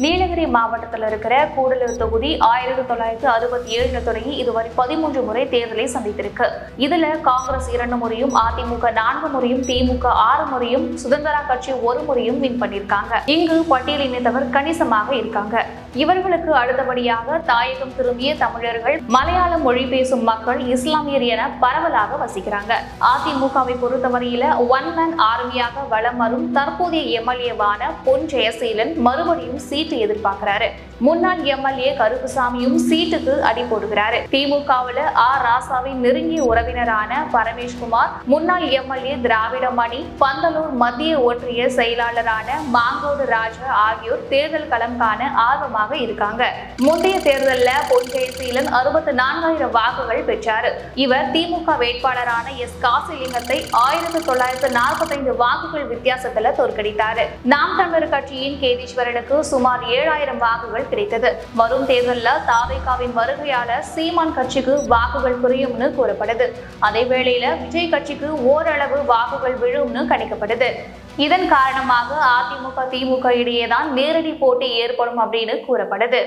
நீலகிரி மாவட்டத்தில் இருக்கிற கூடலூர் தொகுதி 1967 தொடங்கி இதுவரை 13 முறை தேர்தலை சந்தித்திருக்கு. இதுல காங்கிரஸ் 2 முறையும், அதிமுக 4 முறையும், திமுக 6 முறையும், சுதந்திரா கட்சி 1 முறையும் வின் பண்ணிருக்காங்க. இங்கு பட்டியலினத்தவர் கணிசமாக இருக்காங்க. இவர்களுக்கு அடுத்தபடியாக தாயகம் திரும்பிய தமிழர்கள், மலையாள மொழி பேசும் மக்கள், இஸ்லாமியர் என பரவலாக வசிக்கிறாங்க. அதிமுகவை பொறுத்தவரையில ஒன் மேன் ஆர்மியாக வலம் வரும் தற்போதைய எம்எல்ஏவான பொன் ஜெயசீலன் மறுபடியும் சீட்டு எதிர்பார்க்கிறாரு. முன்னாள் எம்எல்ஏ கருப்புசாமியும் சீட்டுக்கு அடி போடுகிறாரு. திமுகவுல ஆர் ராசாவின் நெருங்கிய உறவினரான பரமேஷ்குமார், முன்னாள் எம்எல்ஏ திராவிடமணி, பந்தலூர் மத்திய ஒன்றிய செயலாளரான மாங்கோடு ராஜா ஆகியோர் தேர்தல் களம் காண ஆர்வமாக இருக்காங்க. முந்தைய தேர்தலில் பொன் ஜெயசீலன் 64,000 வாக்குகள் பெற்றார். இவர் திமுக வேட்பாளரான எஸ் காசிலிங்கத்தை 1945 வாக்குகள் வித்தியாசத்துல தோற்கடித்தார். நாம் தமிழர் கட்சியின் கேதீஸ்வரனுக்கு சுமார் 7,000 வாக்குகள் கிடைத்தது. வரும் தேர்தலில் தாவேகாவின் வருகையால சீமான் கட்சிக்கு வாக்குகள் குறையும்னு கூறப்படுது. அதே வேளையில விஜய் கட்சிக்கு ஓரளவு வாக்குகள் விழும்னு கணிக்கப்படுது. இதன் காரணமாக அதிமுக திமுக இடையேதான் நேரடி போட்டி ஏற்படும் அப்படின்னு கூறப்படுது.